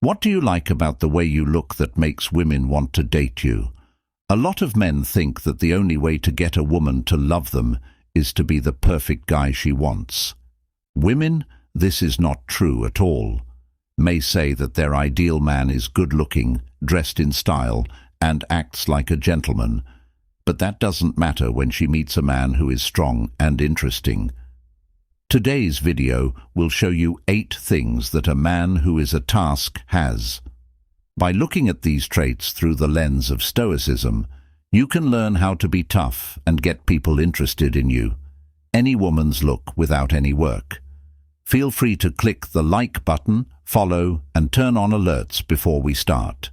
What do you like about the way you look that makes women want to date you? A lot of men think that the only way to get a woman to love them is to be the perfect guy she wants. Women, this is not true at all. May say that their ideal man is good-looking, dressed in style, and acts like a gentleman, but that doesn't matter when she meets a man who is strong and interesting. Today's video will show you 8 things that a man who is a task has. By looking at these traits through the lens of Stoicism, you can learn how to be tough and get people interested in you. Any woman's look without any work. Feel free to click the like button, follow, and turn on alerts before we start.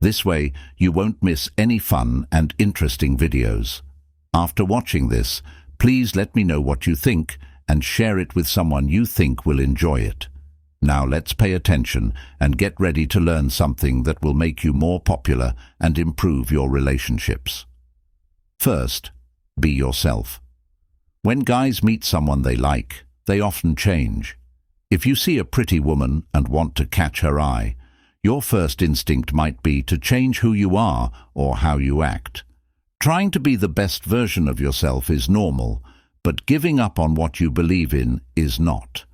This way, you won't miss any fun and interesting videos. After watching this, please let me know what you think and share it with someone you think will enjoy it. Now let's pay attention and get ready to learn something that will make you more popular and improve your relationships. First, be yourself. When guys meet someone they like, they often change. If you see a pretty woman and want to catch her eye, your first instinct might be to change who you are or how you act. Trying to be the best version of yourself is normal, but giving up on what you believe in is not.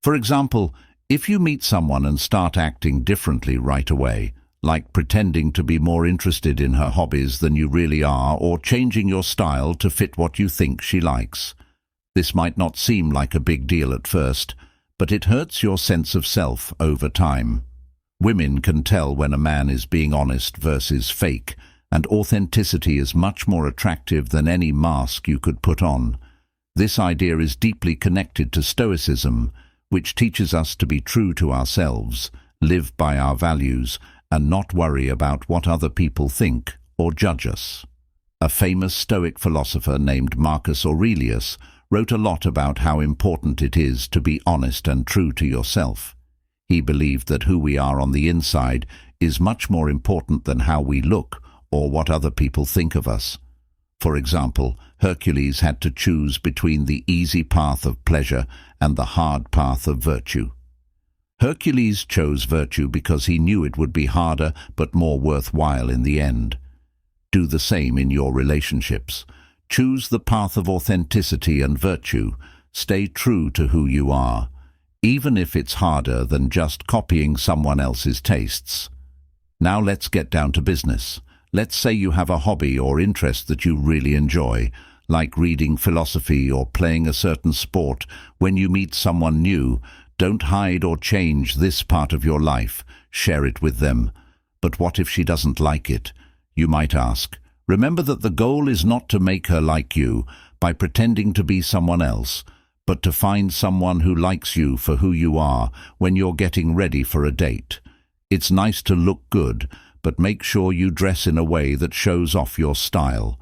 For example, if you meet someone and start acting differently right away, like pretending to be more interested in her hobbies than you really are or changing your style to fit what you think she likes, this might not seem like a big deal at first, but it hurts your sense of self over time. Women can tell when a man is being honest versus fake, and authenticity is much more attractive than any mask you could put on. This idea is deeply connected to Stoicism, which teaches us to be true to ourselves, live by our values, and not worry about what other people think or judge us. A famous Stoic philosopher named Marcus Aurelius wrote a lot about how important it is to be honest and true to yourself. He believed that who we are on the inside is much more important than how we look or what other people think of us. For example, Hercules had to choose between the easy path of pleasure and the hard path of virtue. Hercules chose virtue because he knew it would be harder but more worthwhile in the end. Do the same in your relationships. Choose the path of authenticity and virtue. Stay true to who you are, even if it's harder than just copying someone else's tastes. Now let's get down to business. Let's say you have a hobby or interest that you really enjoy, like reading philosophy or playing a certain sport. When you meet someone new, don't hide or change this part of your life. Share it with them. But what if she doesn't like it? You might ask. Remember that the goal is not to make her like you by pretending to be someone else, but to find someone who likes you for who you are when you're getting ready for a date. It's nice to look good, but make sure you dress in a way that shows off your style.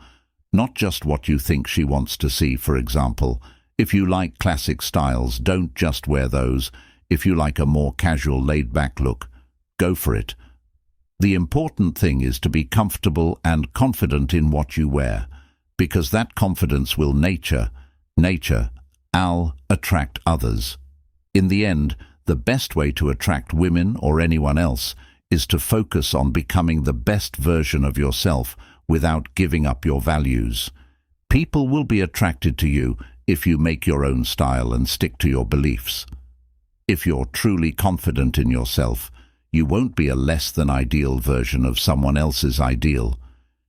Not just what you think she wants to see, for example. If you like classic styles, don't just wear those. If you like a more casual, laid-back look, go for it. The important thing is to be comfortable and confident in what you wear, because that confidence will attract others. In the end, the best way to attract women or anyone else is to focus on becoming the best version of yourself without giving up your values. People will be attracted to you if you make your own style and stick to your beliefs. If you're truly confident in yourself, you won't be a less than ideal version of someone else's ideal.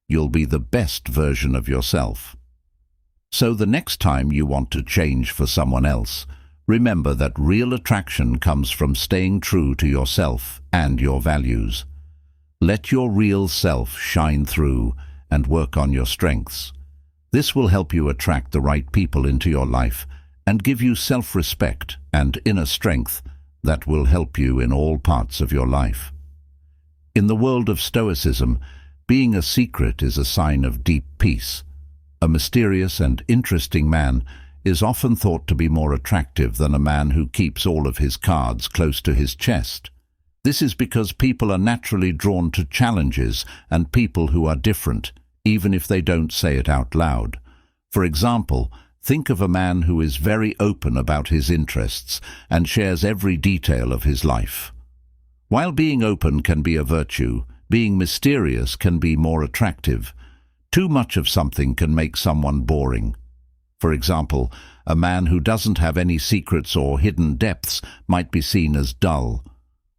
You'll be the best version of yourself. So the next time you want to change for someone else, remember that real attraction comes from staying true to yourself and your values. Let your real self shine through and work on your strengths. This will help you attract the right people into your life and give you self-respect and inner strength that will help you in all parts of your life. In the world of Stoicism, being a secret is a sign of deep peace. A mysterious and interesting man is often thought to be more attractive than a man who keeps all of his cards close to his chest. This is because people are naturally drawn to challenges and people who are different, even if they don't say it out loud. For example, think of a man who is very open about his interests and shares every detail of his life. While being open can be a virtue, being mysterious can be more attractive. Too much of something can make someone boring. For example, a man who doesn't have any secrets or hidden depths might be seen as dull.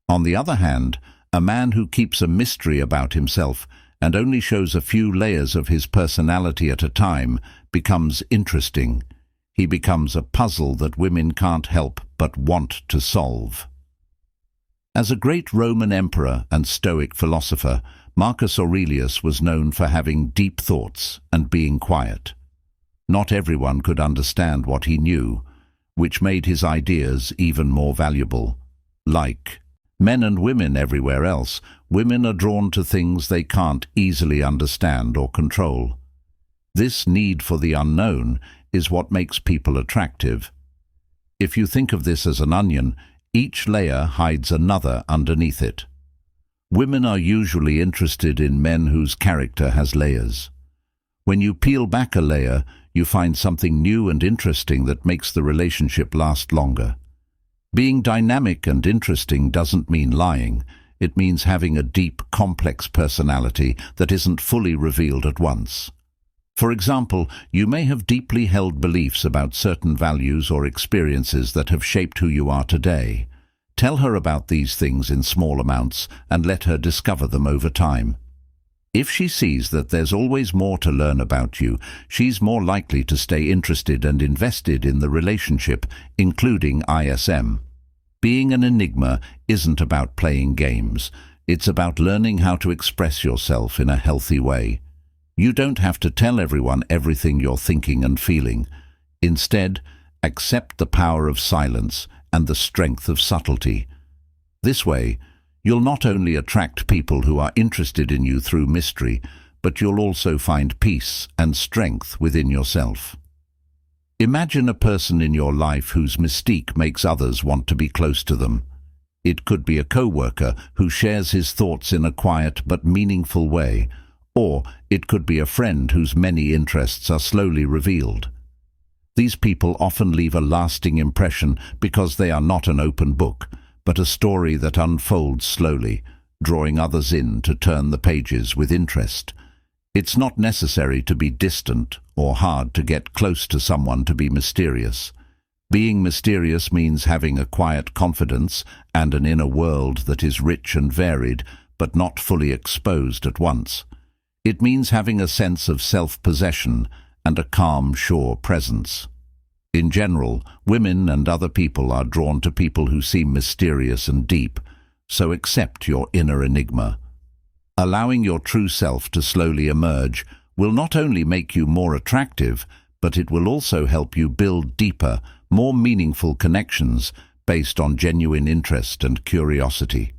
On the other hand, a man who keeps a mystery about himself and only shows a few layers of his personality at a time becomes interesting. He becomes a puzzle that women can't help but want to solve. As a great Roman emperor and Stoic philosopher, Marcus Aurelius was known for having deep thoughts and being quiet. Not everyone could understand what he knew, which made his ideas even more valuable. Like men and women everywhere else, women are drawn to things they can't easily understand or control. This need for the unknown is what makes people attractive. If you think of this as an onion, each layer hides another underneath it. Women are usually interested in men whose character has layers. When you peel back a layer, you find something new and interesting that makes the relationship last longer. Being dynamic and interesting doesn't mean lying. It means having a deep, complex personality that isn't fully revealed at once. For example, you may have deeply held beliefs about certain values or experiences that have shaped who you are today. Tell her about these things in small amounts and let her discover them over time. If she sees that there's always more to learn about you, she's more likely to stay interested and invested in the relationship, including ISM. Being an enigma isn't about playing games. It's about learning how to express yourself in a healthy way. You don't have to tell everyone everything you're thinking and feeling. Instead, accept the power of silence and the strength of subtlety. This way, you'll not only attract people who are interested in you through mystery, but you'll also find peace and strength within yourself. Imagine a person in your life whose mystique makes others want to be close to them. It could be a co-worker who shares his thoughts in a quiet but meaningful way, or it could be a friend whose many interests are slowly revealed. These people often leave a lasting impression because they are not an open book, but a story that unfolds slowly, drawing others in to turn the pages with interest. It's not necessary to be distant or hard to get close to someone to be mysterious. Being mysterious means having a quiet confidence and an inner world that is rich and varied, but not fully exposed at once. It means having a sense of self-possession and a calm, sure presence. In general, women and other people are drawn to people who seem mysterious and deep, so accept your inner enigma. Allowing your true self to slowly emerge will not only make you more attractive, but it will also help you build deeper, more meaningful connections based on genuine interest and curiosity.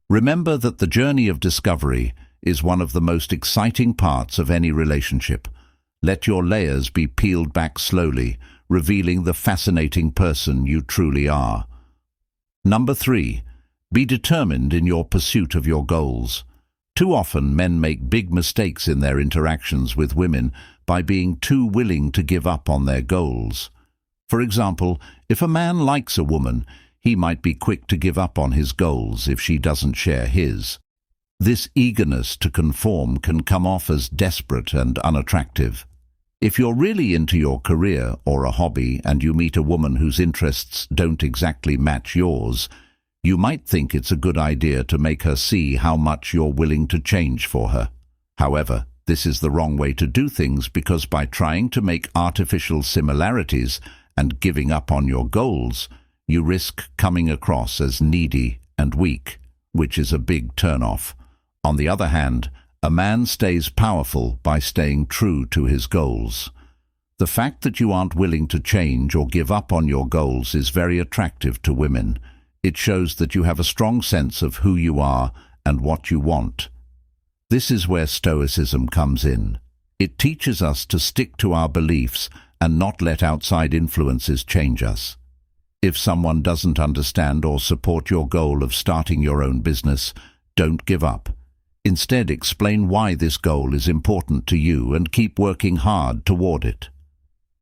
Remember that the journey of discovery is one of the most exciting parts of any relationship. Let your layers be peeled back slowly, revealing the fascinating person you truly are. Number 3. Be determined in your pursuit of your goals. Too often men make big mistakes in their interactions with women by being too willing to give up on their goals. For example, if a man likes a woman, he might be quick to give up on his goals if she doesn't share his. This eagerness to conform can come off as desperate and unattractive. If you're really into your career or a hobby and you meet a woman whose interests don't exactly match yours, you might think it's a good idea to make her see how much you're willing to change for her. However, this is the wrong way to do things, because by trying to make artificial similarities and giving up on your goals, you risk coming across as needy and weak, which is a big turn-off. On the other hand, a man stays powerful by staying true to his goals. The fact that you aren't willing to change or give up on your goals is very attractive to women. It shows that you have a strong sense of who you are and what you want. This is where Stoicism comes in. It teaches us to stick to our beliefs and not let outside influences change us. If someone doesn't understand or support your goal of starting your own business, don't give up. Instead, explain why this goal is important to you and keep working hard toward it.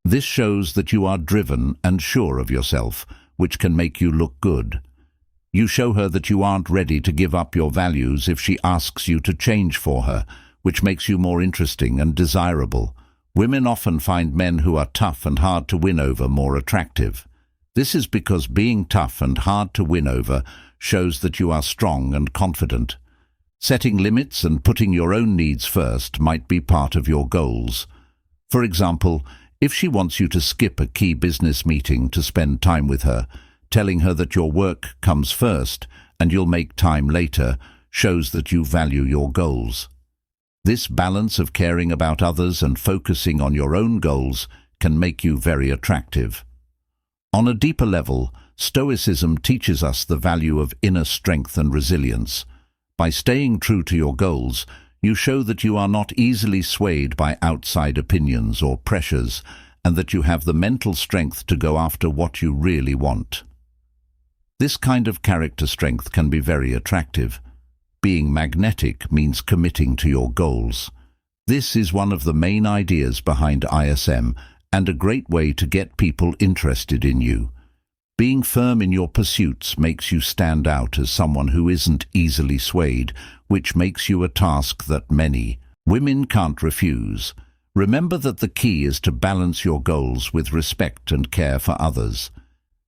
This shows that you are driven and sure of yourself, which can make you look good. You show her that you aren't ready to give up your values if she asks you to change for her, which makes you more interesting and desirable. Women often find men who are tough and hard to win over more attractive. This is because being tough and hard to win over shows that you are strong and confident. Setting limits and putting your own needs first might be part of your goals. For example, if she wants you to skip a key business meeting to spend time with her, telling her that your work comes first and you'll make time later shows that you value your goals. This balance of caring about others and focusing on your own goals can make you very attractive. On a deeper level, Stoicism teaches us the value of inner strength and resilience. By staying true to your goals, you show that you are not easily swayed by outside opinions or pressures, and that you have the mental strength to go after what you really want. This kind of character strength can be very attractive. Being magnetic means committing to your goals. This is one of the main ideas behind ISM and a great way to get people interested in you. Being firm in your pursuits makes you stand out as someone who isn't easily swayed, which makes you a task that many women can't refuse. Remember that the key is to balance your goals with respect and care for others.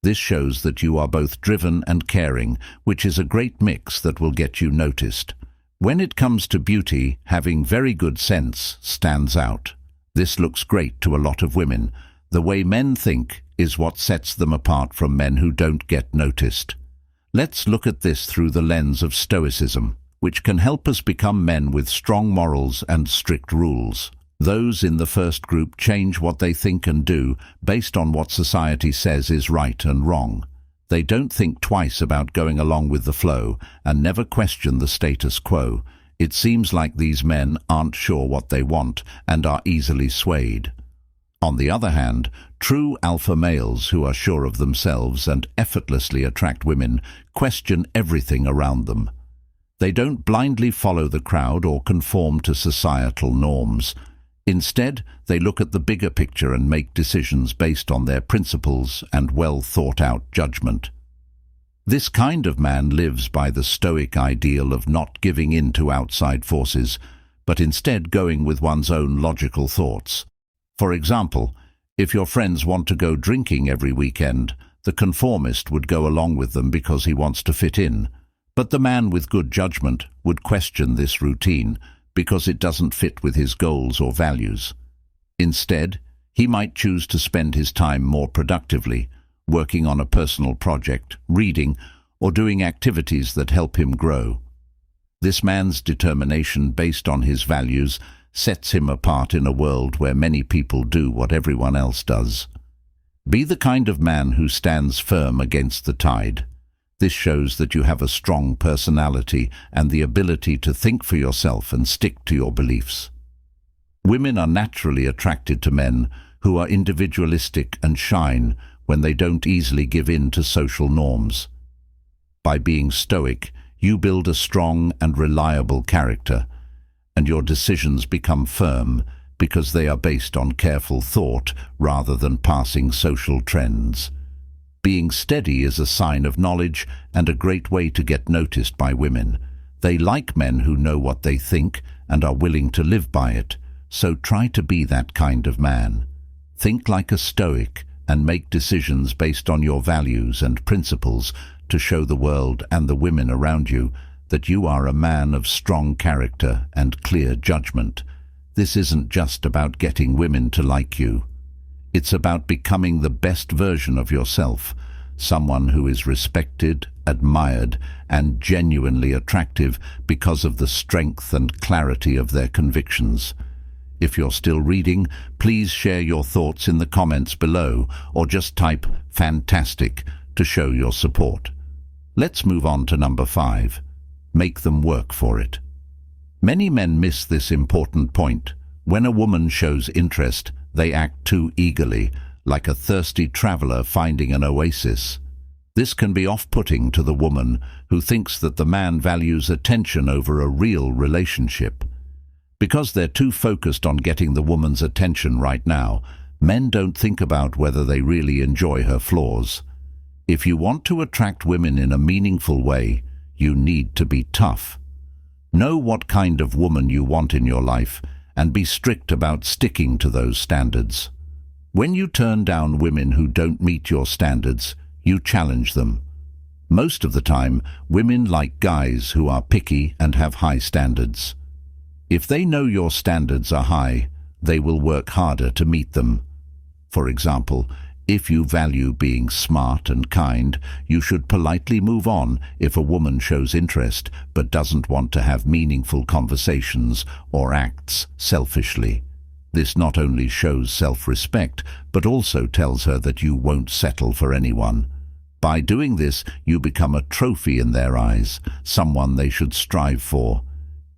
This shows that you are both driven and caring, which is a great mix that will get you noticed. When it comes to beauty, having very good sense stands out. This looks great to a lot of women. The way men think is what sets them apart from men who don't get noticed. Let's look at this through the lens of Stoicism, which can help us become men with strong morals and strict rules. Those in the first group change what they think and do based on what society says is right and wrong. They don't think twice about going along with the flow and never question the status quo. It seems like these men aren't sure what they want and are easily swayed. On the other hand, true alpha males who are sure of themselves and effortlessly attract women question everything around them. They don't blindly follow the crowd or conform to societal norms. Instead, they look at the bigger picture and make decisions based on their principles and well-thought-out judgment. This kind of man lives by the Stoic ideal of not giving in to outside forces, but instead going with one's own logical thoughts. For example, if your friends want to go drinking every weekend, the conformist would go along with them because he wants to fit in. But the man with good judgment would question this routine because it doesn't fit with his goals or values. Instead, he might choose to spend his time more productively, working on a personal project, reading, or doing activities that help him grow. This man's determination based on his values sets him apart in a world where many people do what everyone else does. Be the kind of man who stands firm against the tide. This shows that you have a strong personality and the ability to think for yourself and stick to your beliefs. Women are naturally attracted to men who are individualistic and shine when they don't easily give in to social norms. By being stoic, you build a strong and reliable character, and your decisions become firm because they are based on careful thought rather than passing social trends. Being steady is a sign of knowledge and a great way to get noticed by women. They like men who know what they think and are willing to live by it, so try to be that kind of man. Think like a Stoic and make decisions based on your values and principles to show the world and the women around you that you are a man of strong character and clear judgment. This isn't just about getting women to like you. It's about becoming the best version of yourself, someone who is respected, admired, and genuinely attractive because of the strength and clarity of their convictions. If you're still reading, please share your thoughts in the comments below or just type "fantastic" to show your support. Let's move on to number 5. Make them work for it. Many men miss this important point. When a woman shows interest, they act too eagerly, like a thirsty traveler finding an oasis. This can be off-putting to the woman who thinks that the man values attention over a real relationship. Because they're too focused on getting the woman's attention right now, men don't think about whether they really enjoy her flaws. If you want to attract women in a meaningful way, you need to be tough. Know what kind of woman you want in your life and be strict about sticking to those standards. When you turn down women who don't meet your standards, you challenge them. Most of the time, women like guys who are picky and have high standards. If they know your standards are high, they will work harder to meet them. For example, if you value being smart and kind, you should politely move on if a woman shows interest but doesn't want to have meaningful conversations or acts selfishly. This not only shows self-respect, but also tells her that you won't settle for anyone. By doing this, you become a trophy in their eyes, someone they should strive for.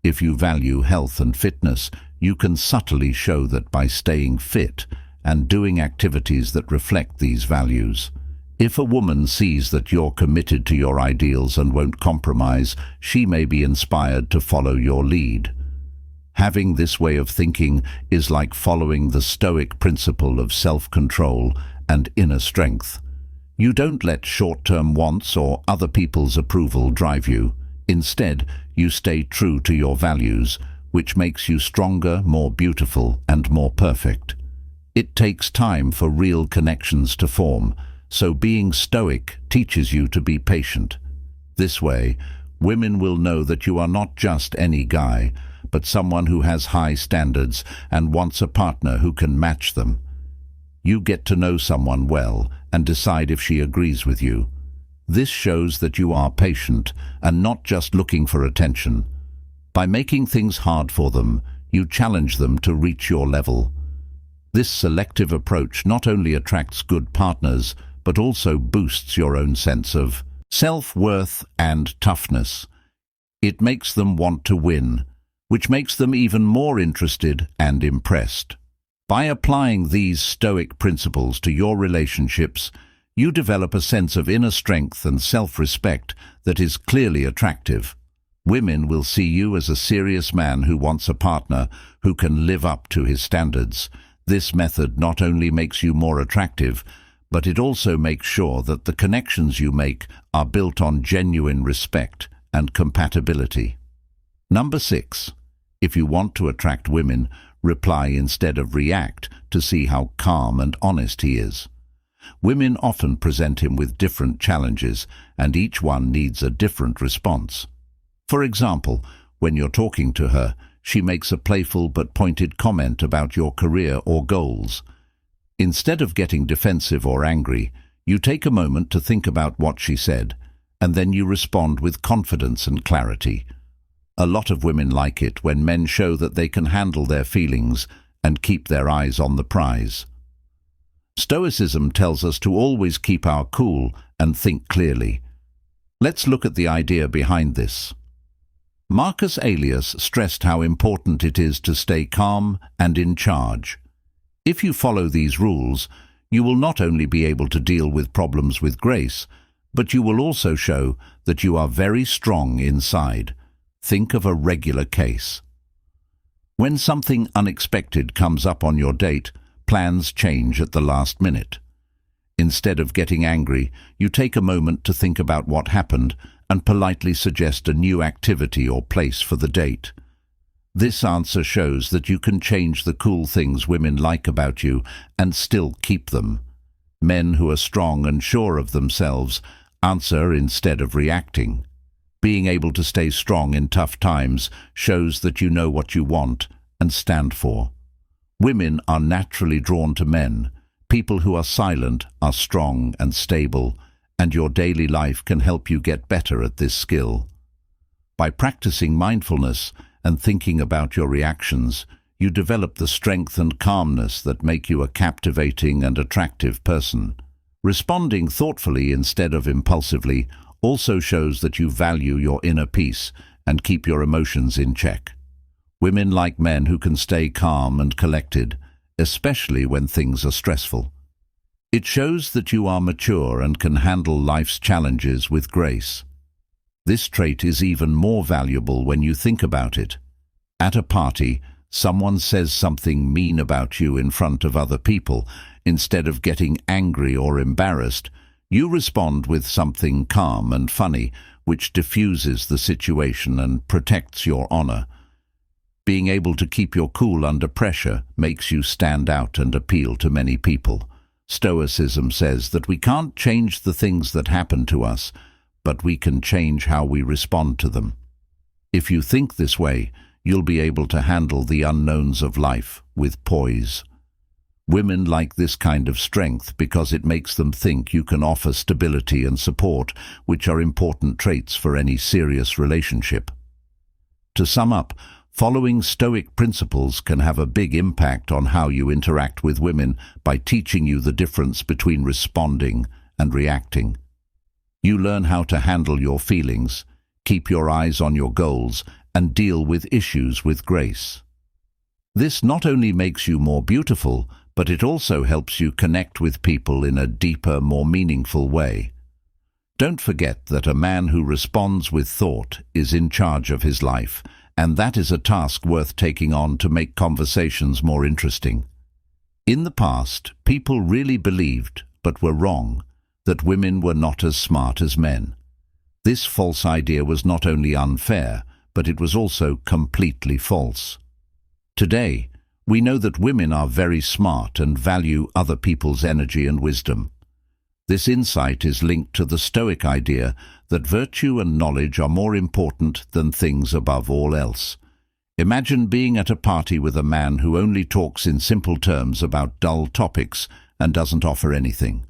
If you value health and fitness, you can subtly show that by staying fit and doing activities that reflect these values. If a woman sees that you're committed to your ideals and won't compromise, she may be inspired to follow your lead. Having this way of thinking is like following the Stoic principle of self-control and inner strength. You don't let short-term wants or other people's approval drive you. Instead, you stay true to your values, which makes you stronger, more beautiful, and more perfect. It takes time for real connections to form, so being stoic teaches you to be patient. This way, women will know that you are not just any guy, but someone who has high standards and wants a partner who can match them. You get to know someone well and decide if she agrees with you. This shows that you are patient and not just looking for attention. By making things hard for them, you challenge them to reach your level. This selective approach not only attracts good partners, but also boosts your own sense of self-worth and toughness. It makes them want to win, which makes them even more interested and impressed. By applying these Stoic principles to your relationships, you develop a sense of inner strength and self-respect that is clearly attractive. Women will see you as a serious man who wants a partner who can live up to his standards. This method not only makes you more attractive, but it also makes sure that the connections you make are built on genuine respect and compatibility. Number 6. If you want to attract women, reply instead of react to see how calm and honest he is. Women often present him with different challenges, and each one needs a different response. For example, when you're talking to her, she makes a playful but pointed comment about your career or goals. Instead of getting defensive or angry, you take a moment to think about what she said, and then you respond with confidence and clarity. A lot of women like it when men show that they can handle their feelings and keep their eyes on the prize. Stoicism tells us to always keep our cool and think clearly. Let's look at the idea behind this. Marcus Aurelius stressed how important it is to stay calm and in charge. If you follow these rules, you will not only be able to deal with problems with grace, but you will also show that you are very strong inside. Think of a regular case. When something unexpected comes up on your date, plans change at the last minute. Instead of getting angry, you take a moment to think about what happened and politely suggest a new activity or place for the date. This answer shows that you can change the cool things women like about you and still keep them. Men who are strong and sure of themselves answer instead of reacting. Being able to stay strong in tough times shows that you know what you want and stand for. Women are naturally drawn to men. People who are silent are strong and stable, and your daily life can help you get better at this skill. By practicing mindfulness and thinking about your reactions, you develop the strength and calmness that make you a captivating and attractive person. Responding thoughtfully instead of impulsively also shows that you value your inner peace and keep your emotions in check. Women like men who can stay calm and collected, especially when things are stressful. It shows that you are mature and can handle life's challenges with grace. This trait is even more valuable when you think about it. At a party, someone says something mean about you in front of other people. Instead of getting angry or embarrassed, You respond with something calm and funny, which diffuses the situation and protects your honor. Being able to keep your cool under pressure makes you stand out and appeal to many people. Stoicism says that we can't change the things that happen to us, but we can change how we respond to them. If you think this way, you'll be able to handle the unknowns of life with poise. Women like this kind of strength because it makes them think you can offer stability and support, which are important traits for any serious relationship. To sum up, following Stoic principles can have a big impact on how you interact with women by teaching you the difference between responding and reacting. You learn how to handle your feelings, keep your eyes on your goals, and deal with issues with grace. This not only makes you more beautiful, but it also helps you connect with people in a deeper, more meaningful way. Don't forget that a man who responds with thought is in charge of his life, and that is a task worth taking on to make conversations more interesting. In the past, people really believed, but were wrong, that women were not as smart as men. This false idea was not only unfair, but it was also completely false. Today, we know that women are very smart and value other people's energy and wisdom. This insight is linked to the Stoic idea that virtue and knowledge are more important than things above all else. Imagine being at a party with a man who only talks in simple terms about dull topics and doesn't offer anything.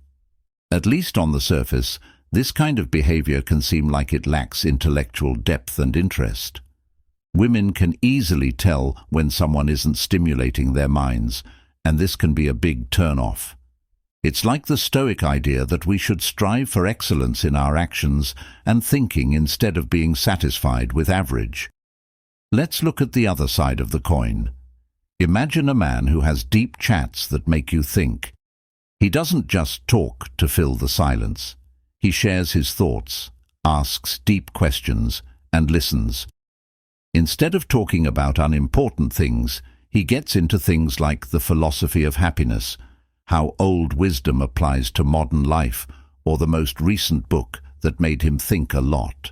At least on the surface, this kind of behavior can seem like it lacks intellectual depth and interest. Women can easily tell when someone isn't stimulating their minds, and this can be a big turn-off. It's like the Stoic idea that we should strive for excellence in our actions and thinking instead of being satisfied with average. Let's look at the other side of the coin. Imagine a man who has deep chats that make you think. He doesn't just talk to fill the silence. He shares his thoughts, asks deep questions, and listens. Instead of talking about unimportant things, he gets into things like the philosophy of happiness, how old wisdom applies to modern life, or the most recent book that made him think a lot.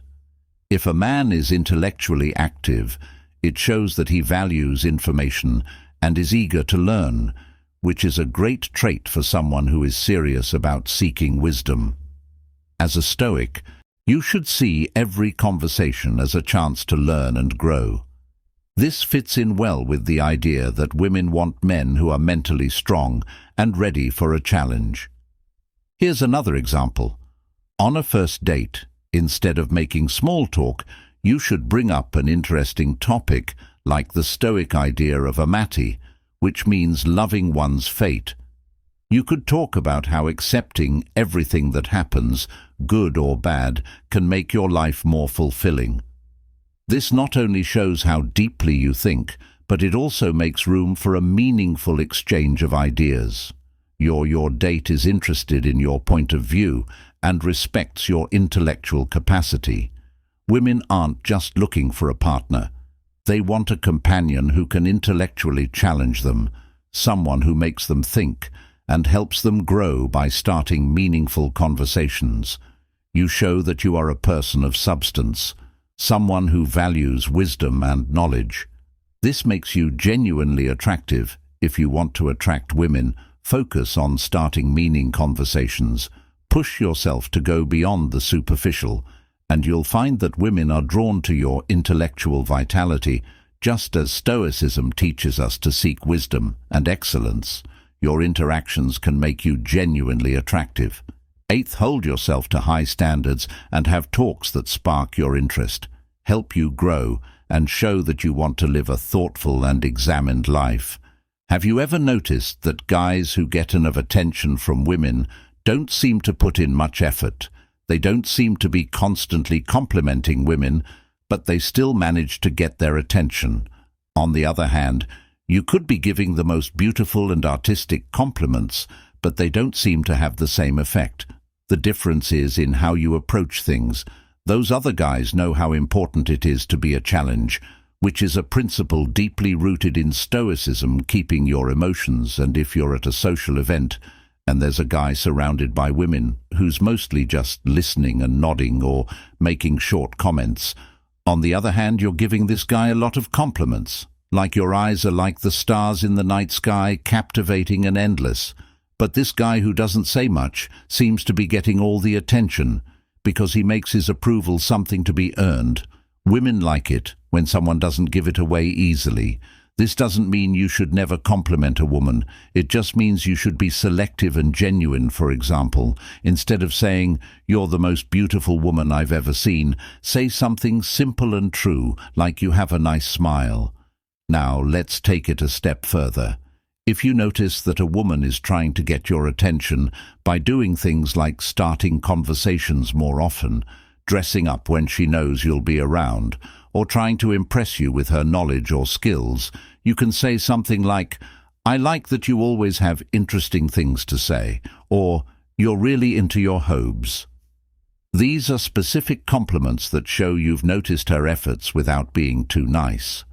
If a man is intellectually active, it shows that he values information and is eager to learn, which is a great trait for someone who is serious about seeking wisdom. As a Stoic, you should see every conversation as a chance to learn and grow. This fits in well with the idea that women want men who are mentally strong and ready for a challenge. Here's another example. On a first date, instead of making small talk, you should bring up an interesting topic like the Stoic idea of embody, which means loving one's fate. You could talk about how accepting everything that happens, good or bad, can make your life more fulfilling. This not only shows how deeply you think, but it also makes room for a meaningful exchange of ideas. Your date is interested in your point of view and respects your intellectual capacity. Women aren't just looking for a partner. They want a companion who can intellectually challenge them, someone who makes them think, and helps them grow by starting meaningful conversations. You show that you are a person of substance, someone who values wisdom and knowledge. This makes you genuinely attractive. If you want to attract women, focus on starting meaning conversations. Push yourself to go beyond the superficial, and you'll find that women are drawn to your intellectual vitality, just as Stoicism teaches us to seek wisdom and excellence. Your interactions can make you genuinely attractive. 8th, hold yourself to high standards and have talks that spark your interest, help you grow, and show that you want to live a thoughtful and examined life. Have you ever noticed that guys who get enough attention from women don't seem to put in much effort? They don't seem to be constantly complimenting women, but they still manage to get their attention. On the other hand, you could be giving the most beautiful and artistic compliments, but they don't seem to have the same effect. The difference is in how you approach things. Those other guys know how important it is to be a challenge, which is a principle deeply rooted in Stoicism, keeping your emotions, and if you're at a social event, and there's a guy surrounded by women who's mostly just listening and nodding or making short comments. On the other hand, you're giving this guy a lot of compliments, like your eyes are like the stars in the night sky, captivating and endless. But this guy who doesn't say much seems to be getting all the attention because he makes his approval something to be earned. Women like it when someone doesn't give it away easily. This doesn't mean you should never compliment a woman. It just means you should be selective and genuine. For example, instead of saying, "You're the most beautiful woman I've ever seen," say something simple and true, like "You have a nice smile." Now, let's take it a step further. If you notice that a woman is trying to get your attention by doing things like starting conversations more often, dressing up when she knows you'll be around, or trying to impress you with her knowledge or skills, you can say something like, "I like that you always have interesting things to say," or "You're really into your hobes." These are specific compliments that show you've noticed her efforts without being too nice.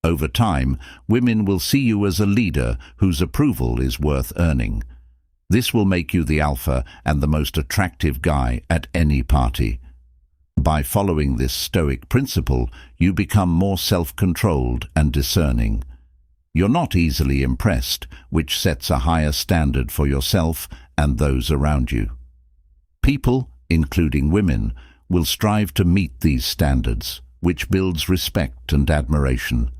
Over time, women will see you as a leader whose approval is worth earning. This will make you the alpha and the most attractive guy at any party. By following this Stoic principle, you become more self-controlled and discerning. You're not easily impressed, which sets a higher standard for yourself and those around you. People, including women, will strive to meet these standards, which builds respect and admiration.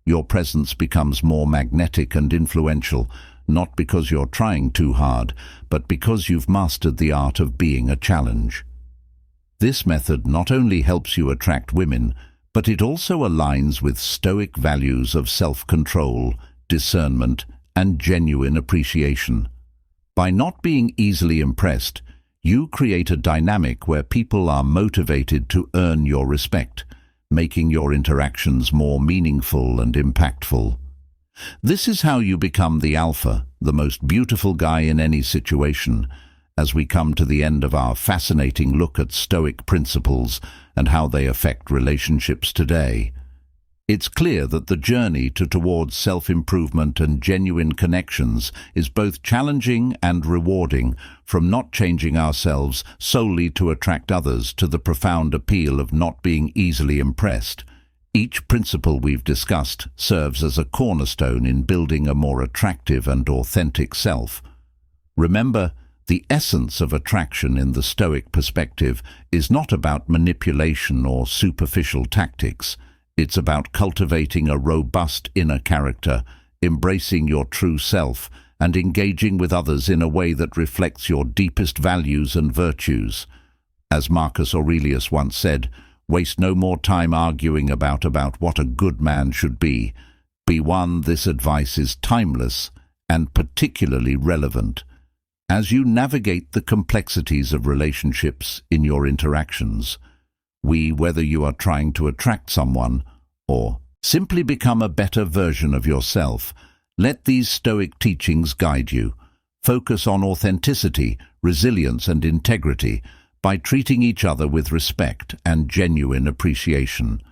Your presence becomes more magnetic and influential, not because you're trying too hard, but because you've mastered the art of being a challenge. This method not only helps you attract women, but it also aligns with Stoic values of self-control, discernment, and genuine appreciation. By not being easily impressed, you create a dynamic where people are motivated to earn your respect, making your interactions more meaningful and impactful. This is how you become the alpha, the most beautiful guy in any situation. As we come to the end of our fascinating look at Stoic principles and how they affect relationships today, it's clear that the journey towards self-improvement and genuine connections is both challenging and rewarding, from not changing ourselves solely to attract others to the profound appeal of not being easily impressed. Each principle we've discussed serves as a cornerstone in building a more attractive and authentic self. Remember, the essence of attraction in the Stoic perspective is not about manipulation or superficial tactics. It's about cultivating a robust inner character, embracing your true self, and engaging with others in a way that reflects your deepest values and virtues. As Marcus Aurelius once said, "Waste no more time arguing about what a good man should be. Be one." This advice is timeless and particularly relevant. As you navigate the complexities of relationships in your interactions, whether you are trying to attract someone or simply become a better version of yourself, let these Stoic teachings guide you. Focus on authenticity, resilience, and integrity by treating each other with respect and genuine appreciation.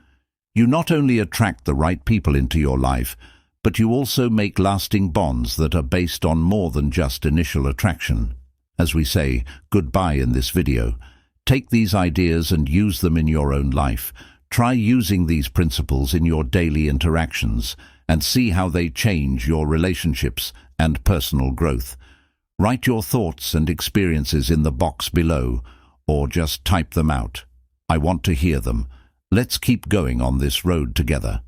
You not only attract the right people into your life, but you also make lasting bonds that are based on more than just initial attraction. As we say goodbye in this video, take these ideas and use them in your own life. Try using these principles in your daily interactions and see how they change your relationships and personal growth. Write your thoughts and experiences in the box below, or just type them out. I want to hear them. Let's keep going on this road together.